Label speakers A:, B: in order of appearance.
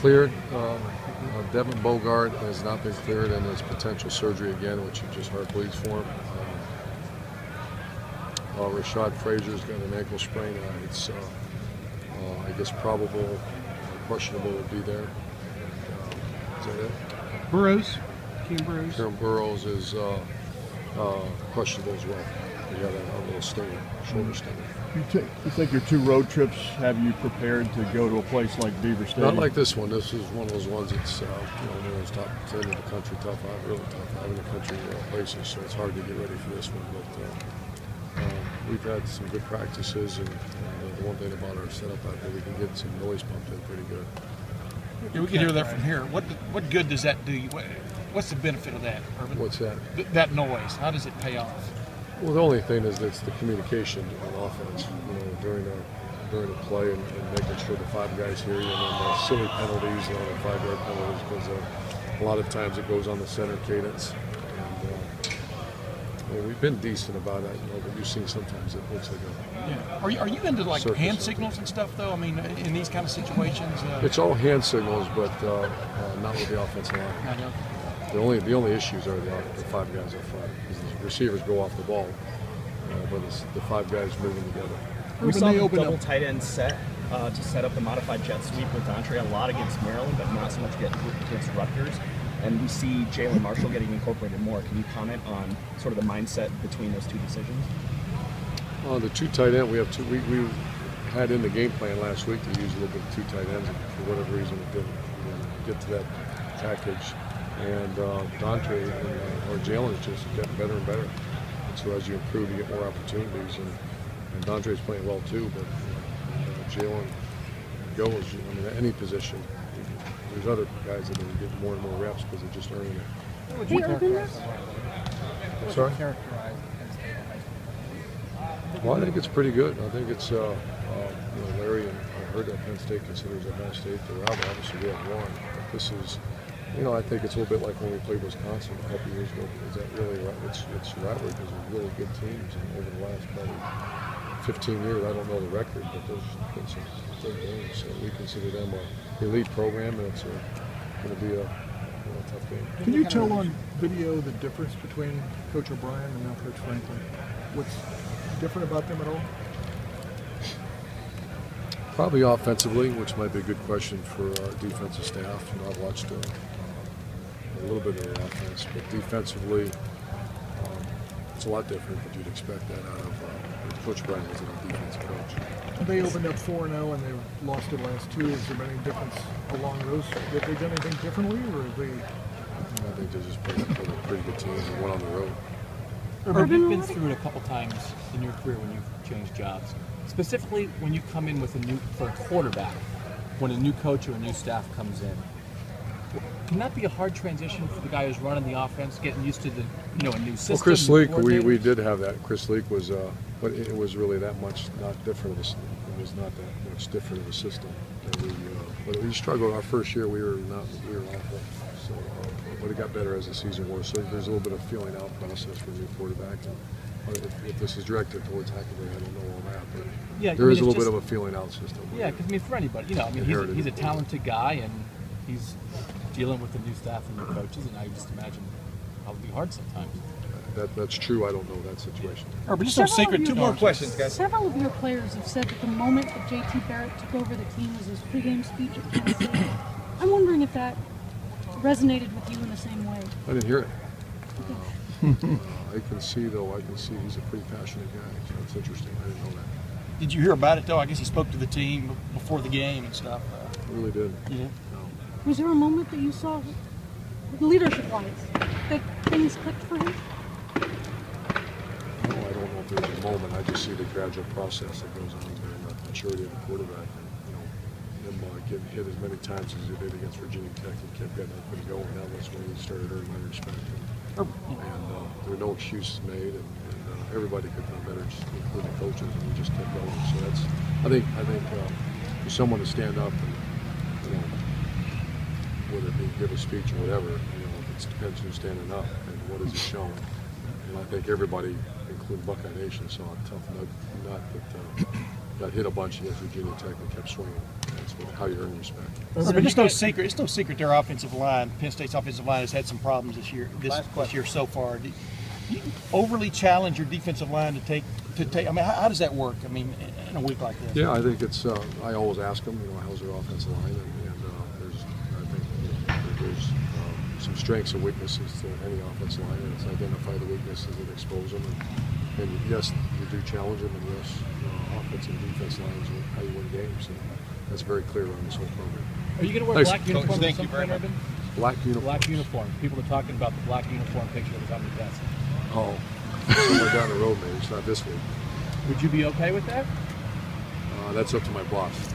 A: cleared. Devin Bogart has not been cleared, and there's potential surgery again, which just heart bleeds for him. Rashad Frazier's got an ankle sprain. It's, I guess, probable, questionable to be there. Is that it?
B: Burrows.
A: Karen Burrows is questionable as well. He had a little stinger, shoulder stinger.
C: You think your 2 road trips have you prepared to go to a place like Beaver Stadium?
A: Not like this one. This is one of those ones that's one of those top 10 in the country, top 5, really top 5 in the country places. So it's hard to get ready for this one. But we've had some good practices, and the one thing about our setup out there, we can get some noise pumped in pretty good.
B: Yeah, we can hear that from here. What good does that do? What's the benefit of that, Urban?
A: What's that?
B: That noise. How does it pay off?
A: Well, the only thing is it's the communication on offense. During a play and making sure the 5 guys hear you, and then the silly penalties, the 5-yard penalties, because a lot of times it goes on the center cadence. And we've been decent about it, but you've seen sometimes it looks like a.
B: Yeah. Are you into like hand signals and stuff though? I mean, in these kind of situations.
A: It's all hand signals, but not with the offensive line. The only issues are the 5 guys up front. The receivers go off the ball, but it's the 5 guys moving together.
D: We saw the double tight end set to set up the modified jet sweep with Dontre a lot against Maryland, but not so much against Rutgers. And we see Jalen Marshall getting incorporated more. Can you comment on sort of the mindset between those 2 decisions?
A: The 2 tight end, we have 2. We had in the game plan last week to use a little bit of 2 tight ends, and for whatever reason it didn't get to that package. And Dontre or Jalen's just getting better and better. And so as you improve, you get more opportunities. And Dontre's playing well too, but Jalen goes. I mean, at any position. There's other guys that are getting more and more reps because they're just earning it.
E: How would you characterize
A: I'm sorry? Well, I think it's pretty good. I think it's, Larry and I heard that Penn State considers Ohio State their rival. Obviously, we have one. But this is, I think it's a little bit like when we played Wisconsin a couple years ago. Is that really right? It's rivalry because they're really good teams. And over the last probably 15 years, I don't know the record, but there's been some good games. So we consider them an elite program, and it's going to be a tough game.
F: Can you tell on video the difference between Coach O'Brien and now Coach Franklin? What's different about them at all?
A: Probably offensively, which might be a good question for our defensive staff. I've watched a little bit of their offense, but defensively, it's a lot different, but you'd expect that out of Coach O'Brien as a defensive coach.
F: They opened up 4-0 and they lost the last 2. Is there any difference along those? Have they done anything differently, or have they?
A: I think they just played a pretty good team and went on the road.
G: Urban, you've been through it a couple times in your career when you've changed jobs. Specifically, when you come in with for a quarterback, when a new coach or a new staff comes in, can that be a hard transition for the guy who's running the offense, getting used to the a new system?
A: Well, Chris Leak, we did have that. Chris Leak was, but it was really that much not different. It was not that much different of a system. But we struggled our first year. We were awful. So, but it got better as the season wore. So there's a little bit of feeling out process for a new quarterback. And if this is directed towards Hackenberg, I don't know all that. But
G: yeah,
A: there is a little bit of a feeling out system.
G: Yeah, because for anybody, he's a talented guy, and he's dealing with the new staff and new coaches, and I just imagine how it would be hard sometimes.
A: That's true. I don't know that situation.
B: But just no secret. 2 more questions, guys.
E: Several of your players have said that the moment that J.T. Barrett took over the team was his pregame speech at Penn State. I'm wondering if that resonated with you in the same way.
A: I didn't hear it. I can see he's a pretty passionate guy. So it's interesting. I didn't know that.
B: Did you hear about it though? I guess he spoke to the team before the game and stuff.
A: I really did.
B: Yeah.
A: No.
E: Was there a moment that you saw, leadership-wise, that things clicked for him?
A: No, I don't know if there's a moment. I just see the gradual process that goes on there and the maturity of the quarterback. And him getting hit as many times as he did against Virginia Tech, he kept getting up and going. That was when he started earning my respect. And there were no excuses made, and everybody could have done better, including coaches, and we just kept going. So that's, I think for someone to stand up and, whether it be give a speech or whatever, it depends who's standing up and what is he showing. And I think everybody, including Buckeye Nation, saw a tough nut that got hit a bunch against Virginia Tech and kept swinging. That's how you earn respect.
B: But it's no secret. It's no secret their offensive line, Penn State's offensive line, has had some problems this year. This year so far. Do you overly challenge your defensive line to take? I mean, how does that work? I mean, in a week like this.
A: Yeah, I think it's. I always ask them, how's their offensive line, and I think there's some strengths and weaknesses to any offensive line, and it's identify the weaknesses and expose them. And yes, you do challenge them, and yes, offensive and defense lines are how you win games. And that's very clear on this whole program.
G: Are you going to wear
A: Thanks.
G: black uniform
B: Coach,
G: at
B: thank
G: some
B: you very
G: point,
B: much.
G: Urban?
A: Black uniform.
G: Black uniform. People are talking about the black uniform picture that was on your desk.
A: Oh, somewhere down the road, maybe. It's not this week.
G: Would you be okay with that?
A: That's up to my boss.